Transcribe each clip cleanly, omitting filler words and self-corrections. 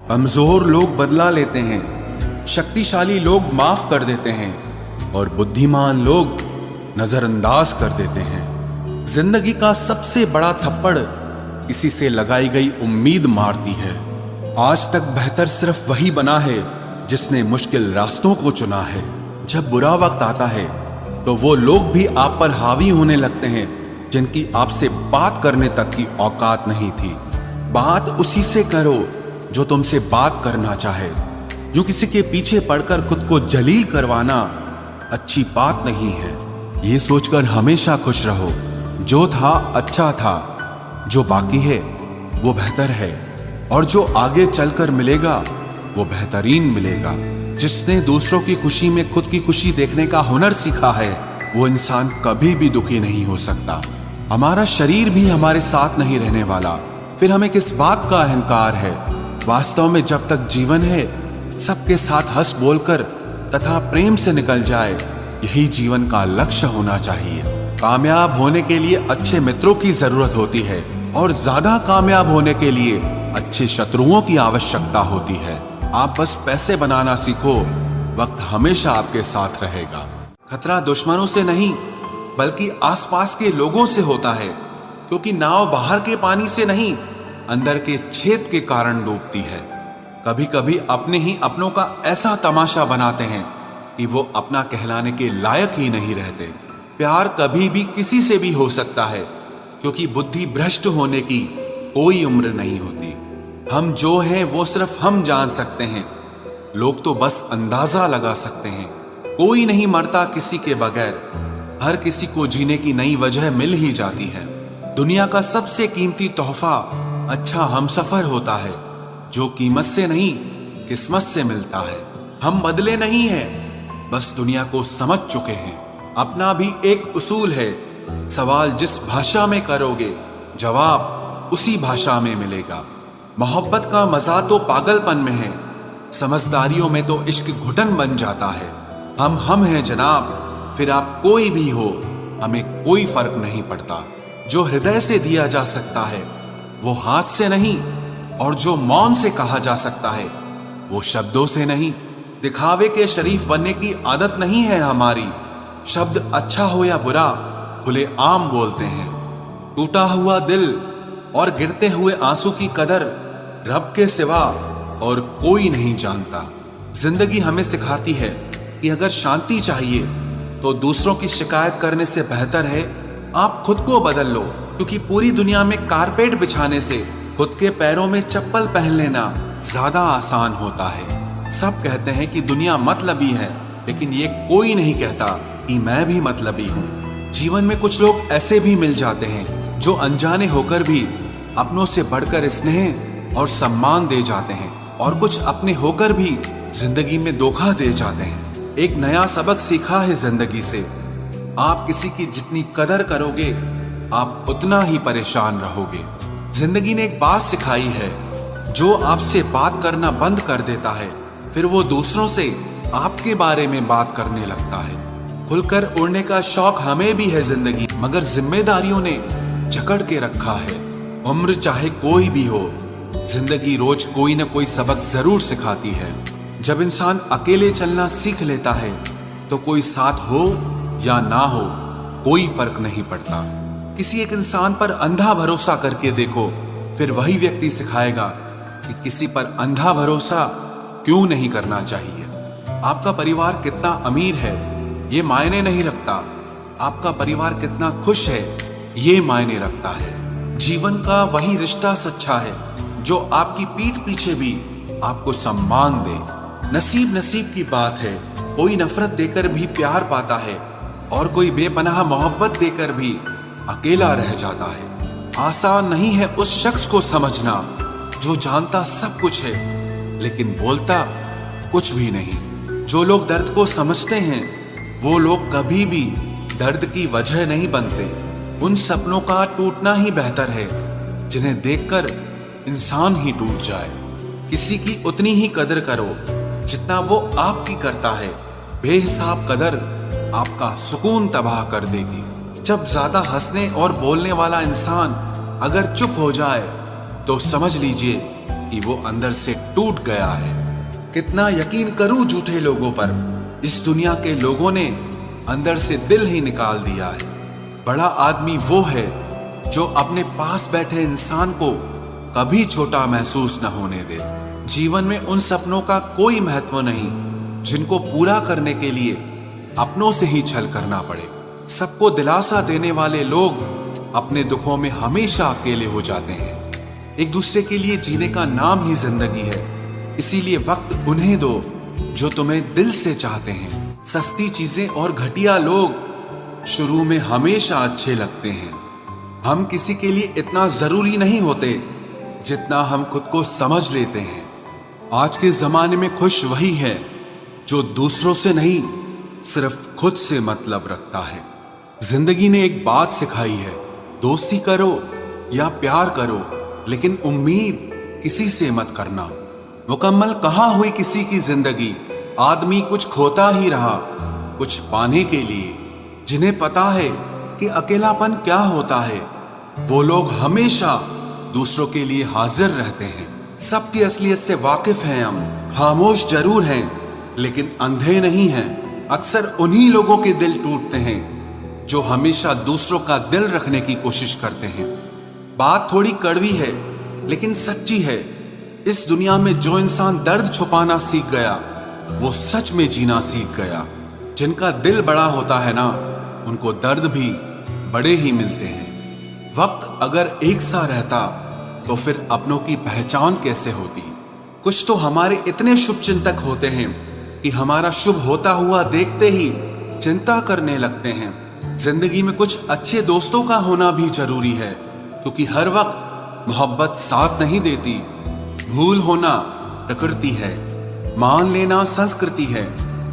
कमजोर लोग बदला लेते हैं, शक्तिशाली लोग माफ कर देते हैं और बुद्धिमान लोग नजरअंदाज कर देते हैं। जिंदगी का सबसे बड़ा थप्पड़ किसी से लगाई गई उम्मीद मारती है। आज तक बेहतर सिर्फ वही बना है जिसने मुश्किल रास्तों को चुना है। जब बुरा वक्त आता है तो वो लोग भी आप पर हावी होने लगते हैं जिनकी आपसे बात करने तक की औकात नहीं थी। बात उसी से करो जो तुमसे बात करना चाहे। यूं किसी के पीछे पड़कर खुद को जलील करवाना अच्छी बात नहीं है। ये सोचकर हमेशा खुश रहो, जो था अच्छा था, जो बाकी है वो बेहतर है और जो आगे चलकर मिलेगा वो बेहतरीन मिलेगा। जिसने दूसरों की खुशी में खुद की खुशी देखने का हुनर सीखा है वो इंसान कभी भी दुखी नहीं हो सकता। हमारा शरीर भी हमारे साथ नहीं रहने वाला, फिर हमें किस बात का अहंकार है। वास्तव में जब तक जीवन है सबके साथ हंस बोलकर तथा प्रेम से निकल जाए, यही जीवन का लक्ष्य होना चाहिए। कामयाब होने के लिए अच्छे मित्रों की जरूरत होती है और ज्यादा कामयाब होने के लिए अच्छे शत्रुओं की आवश्यकता होती है। आप बस पैसे बनाना सीखो, वक्त हमेशा आपके साथ रहेगा। खतरा दुश्मनों से नहीं बल्कि आसपास के लोगों से होता है, क्योंकि नाव बाहर के पानी से नहीं अंदर के छेद के कारण डूबती है। कभी कभी अपने ही अपनों का ऐसा तमाशा बनाते हैं कि वो अपना कहलाने के लायक ही नहीं रहते। प्यार कभी भी किसी से भी हो सकता है, क्योंकि बुद्धि भ्रष्ट होने की कोई उम्र नहीं होती। हम जो हैं वो सिर्फ हम जान सकते हैं, लोग तो बस अंदाजा लगा सकते हैं। कोई नहीं मरता किसी के बगैर, हर किसी को जीने की नई वजह मिल ही जाती है। दुनिया का सबसे कीमती तोहफा अच्छा हमसफर होता है, जो कीमत से नहीं किस्मत से मिलता है। हम बदले नहीं हैं, बस दुनिया को समझ चुके हैं। अपना भी एक उसूल है, सवाल जिस भाषा में करोगे जवाब उसी भाषा में मिलेगा। मोहब्बत का मजा तो पागलपन में है, समझदारियों में तो इश्क घुटन बन जाता है। हम हैं जनाब, फिर आप कोई भी हो, हमें कोई फर्क नहीं पड़ता। जो हृदय से दिया जा सकता है वो हाथ से नहीं, और जो मौन से कहा जा सकता है वो शब्दों से नहीं। दिखावे के शरीफ बनने की आदत नहीं है हमारी। शब्द अच्छा हो या बुरा खुले आम बोलते हैं। टूटा हुआ दिल और गिरते हुए आंसू की कदर रब के सिवा और कोई नहीं जानता। जिंदगी हमें सिखाती है कि अगर शांति चाहिए तो दूसरों की शिकायत करने से बेहतर है आप खुद को बदल लो, क्योंकि पूरी दुनिया में कारपेट बिछाने से खुद के पैरों में चप्पल पहन लेना ज्यादा आसान होता है। सब कहते हैं कि दुनिया मतलबी है, लेकिन ये कोई नहीं कहता कि मैं भी मतलबी हूँ। जीवन में कुछ लोग ऐसे भी मिल जाते हैं जो अनजाने होकर भी अपनों से बढ़कर स्नेह और सम्मान दे जाते हैं, और कुछ अपने होकर भी जिंदगी में धोखा दे जाते हैं। एक नया सबक सीखा है जिंदगी से, आप किसी की जितनी कदर करोगे आप उतना ही परेशान रहोगे। जिंदगी ने एक बात सिखाई है, जो आपसे बात करना बंद कर देता है फिर वो दूसरों से आपके बारे में बात करने लगता है। खुलकर उड़ने का शौक हमें भी है जिंदगी, मगर जिम्मेदारियों ने जकड़ के रखा है। उम्र चाहे कोई भी हो, जिंदगी रोज कोई न कोई सबक जरूर सिखाती है। जब इंसान अकेले चलना सीख लेता है तो कोई साथ हो या ना हो कोई फर्क नहीं पड़ता। किसी एक इंसान पर अंधा भरोसा करके देखो, फिर वही व्यक्ति सिखाएगा कि किसी पर अंधा भरोसा क्यों नहीं करना चाहिए। आपका परिवार कितना अमीर है ये मायने नहीं रखता, आपका परिवार कितना खुश है ये मायने रखता है। जीवन का वही रिश्ता सच्चा है जो आपकी पीठ पीछे भी आपको सम्मान दे। नसीब नसीब की बात है, कोई नफरत देकर भी प्यार पाता है और कोई बेपनाह मोहब्बत देकर भी अकेला रह जाता है। आसान नहीं है उस शख्स को समझना जो जानता सब कुछ है लेकिन बोलता कुछ भी नहीं। जो लोग दर्द को समझते हैं वो लोग कभी भी दर्द की वजह नहीं बनते। उन सपनों का टूटना ही बेहतर है जिन्हें देखकर इंसान ही टूट जाए। किसी की उतनी ही कदर करो जितना वो आपकी करता है। बेहिसाब कदर आपका सुकून तबाह कर देगी। जब ज्यादा हंसने और बोलने वाला इंसान अगर चुप हो जाए तो समझ लीजिए कि वो अंदर से टूट गया है। कितना यकीन करूं झूठे लोगों पर, इस दुनिया के लोगों ने अंदर से दिल ही निकाल दिया है। बड़ा आदमी वो है जो अपने पास बैठे इंसान को कभी छोटा महसूस न होने दे। जीवन में उन सपनों का कोई महत्व नहीं जिनको पूरा करने के लिए अपनों से ही छल करना पड़े। सबको दिलासा देने वाले लोग अपने दुखों में हमेशा अकेले हो जाते हैं। एक दूसरे के लिए जीने का नाम ही जिंदगी है, इसीलिए वक्त उन्हें दो जो तुम्हें दिल से चाहते हैं। सस्ती चीजें और घटिया लोग शुरू में हमेशा अच्छे लगते हैं। हम किसी के लिए इतना जरूरी नहीं होते जितना हम खुद को समझ लेते हैं। आज के जमाने में खुश वही है जो दूसरों से नहीं, सिर्फ खुद से मतलब रखता है। जिंदगी ने एक बात सिखाई है, दोस्ती करो या प्यार करो, लेकिन उम्मीद किसी से मत करना। मुकम्मल कहाँ हुई किसी की जिंदगी, आदमी कुछ खोता ही रहा कुछ पाने के लिए। जिन्हें पता है कि अकेलापन क्या होता है, वो लोग हमेशा दूसरों के लिए हाजिर रहते हैं। सबकी असलियत से वाकिफ हैं हम, खामोश जरूर हैं लेकिन अंधे नहीं हैं। अक्सर उन्हीं लोगों के दिल टूटते हैं जो हमेशा दूसरों का दिल रखने की कोशिश करते हैं। बात थोड़ी कड़वी है लेकिन सच्ची है। इस दुनिया में जो इंसान दर्द छुपाना सीख गया वो सच में जीना सीख गया। जिनका दिल बड़ा होता है ना, उनको दर्द भी बड़े ही मिलते हैं। वक्त अगर एक सा रहता तो फिर अपनों की पहचान कैसे होती। कुछ तो हमारे इतने शुभ चिंतक होते हैं कि हमारा शुभ होता हुआ देखते ही चिंता करने लगते हैं। जिंदगी में कुछ अच्छे दोस्तों का होना भी जरूरी है, क्योंकि हर वक्त मोहब्बत साथ नहीं देती। भूल होना प्रकृति है, मान लेना संस्कृति है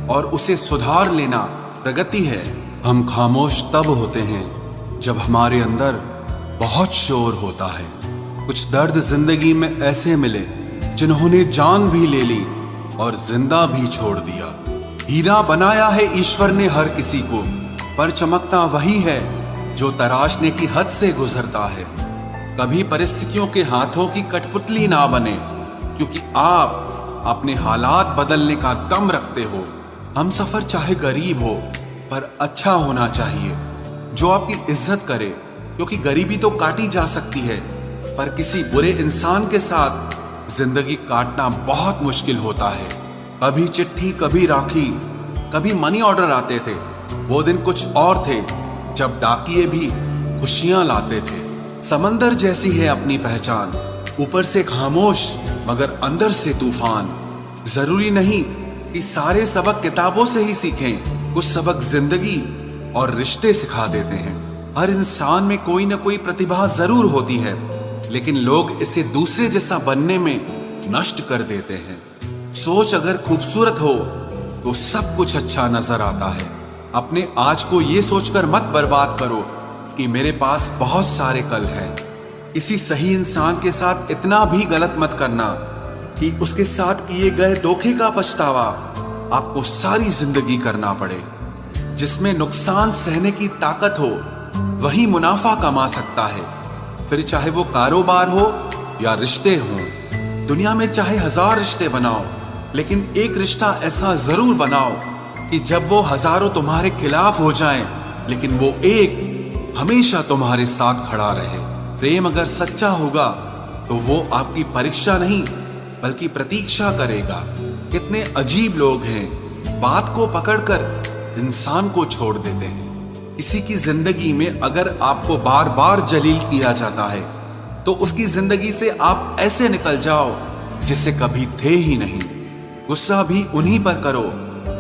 और उसे सुधार लेना प्रगति है। हम खामोश तब होते हैं जब हमारे अंदर बहुत शोर होता है। कुछ दर्द जिंदगी में ऐसे मिले जिन्होंने जान भी ले ली और जिंदा भी छोड़ दिया। हीरा बनाया है ईश्वर ने हर किसी को, पर चमकता वही है जो तराशने की हद से गुजरता है। कभी परिस्थितियों के हाथों की कठपुतली ना बने, क्योंकि आप अपने हालात बदलने का दम रखते हो। हम सफर चाहे गरीब हो पर अच्छा होना चाहिए, जो आपकी इज्जत करे, क्योंकि गरीबी तो काटी जा सकती है पर किसी बुरे इंसान के साथ जिंदगी काटना बहुत मुश्किल होता है। कभी चिट्ठी, कभी राखी, कभी मनी ऑर्डर आते थे। वो दिन कुछ और थे जब डाकिये भी खुशियां लाते थे। समंदर जैसी है अपनी पहचान, ऊपर से खामोश मगर अंदर से तूफान। जरूरी नहीं कि सारे सबक किताबों से ही सीखें, कुछ सबक जिंदगी और रिश्ते सिखा देते हैं। हर इंसान में कोई ना कोई प्रतिभा जरूर होती है, लेकिन लोग इसे दूसरे जैसा बनने में नष्ट कर देते हैं। सोच अगर खूबसूरत हो तो सब कुछ अच्छा नजर आता है। अपने आज को ये सोचकर मत बर्बाद करो कि मेरे पास बहुत सारे कल हैं। किसी सही इंसान के साथ इतना भी गलत मत करना कि उसके साथ किए गए धोखे का पछतावा आपको सारी जिंदगी करना पड़े। जिसमें नुकसान सहने की ताकत हो वही मुनाफा कमा सकता है, फिर चाहे वो कारोबार हो या रिश्ते हों। दुनिया में चाहे 1000 रिश्ते बनाओ, लेकिन एक रिश्ता ऐसा जरूर बनाओ कि जब वो हजारों तुम्हारे खिलाफ हो जाएं, लेकिन वो एक हमेशा तुम्हारे साथ खड़ा रहे। प्रेम अगर सच्चा होगा तो वो आपकी परीक्षा नहीं बल्कि प्रतीक्षा करेगा। कितने अजीब लोग हैं, बात को पकड़कर इंसान को छोड़ देते हैं। किसी की जिंदगी में अगर आपको बार बार जलील किया जाता है तो उसकी जिंदगी से आप ऐसे निकल जाओ जिसे कभी थे ही नहीं। गुस्सा भी उन्हीं पर करो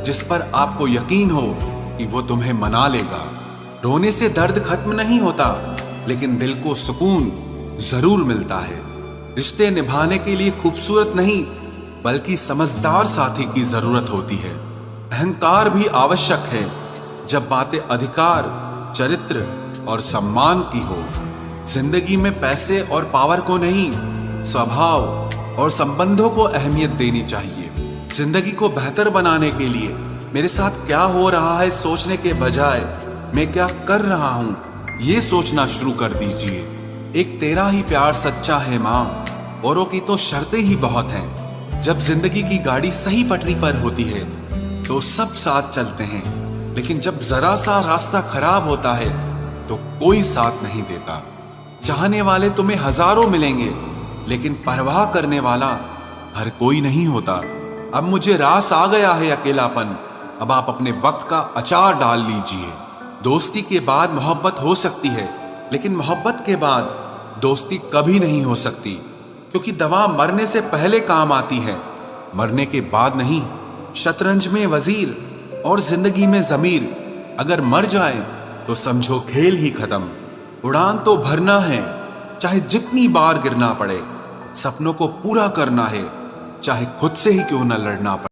जिस पर आपको यकीन हो कि वो तुम्हें मना लेगा। रोने से दर्द खत्म नहीं होता, लेकिन दिल को सुकून जरूर मिलता है। रिश्ते निभाने के लिए खूबसूरत नहीं बल्कि समझदार साथी की जरूरत होती है। अहंकार भी आवश्यक है जब बातें अधिकार, चरित्र और सम्मान की हो। जिंदगी में पैसे और पावर को नहीं, स्वभाव और संबंधों को अहमियत देनी चाहिए। जिंदगी को बेहतर बनाने के लिए मेरे साथ क्या हो रहा है सोचने के बजाय मैं क्या कर रहा हूं ये सोचना शुरू कर दीजिए। एक तेरा ही प्यार सच्चा है माँ, औरों की तो शर्तें ही बहुत हैं। जब जिंदगी की गाड़ी सही पटरी पर होती है तो सब साथ चलते हैं, लेकिन जब जरा सा रास्ता खराब होता है तो कोई साथ नहीं देता। चाहने वाले तुम्हें हजारों मिलेंगे, लेकिन परवाह करने वाला हर कोई नहीं होता। अब मुझे रास आ गया है अकेलापन, अब आप अपने वक्त का अचार डाल लीजिए। दोस्ती के बाद मोहब्बत हो सकती है, लेकिन मोहब्बत के बाद दोस्ती कभी नहीं हो सकती, क्योंकि दवा मरने से पहले काम आती है, मरने के बाद नहीं। शतरंज में वजीर और जिंदगी में जमीर अगर मर जाए तो समझो खेल ही खत्म। उड़ान तो भरना है, चाहे जितनी बार गिरना पड़े। सपनों को पूरा करना है, चाहे खुद से ही क्यों न लड़ना पड़े।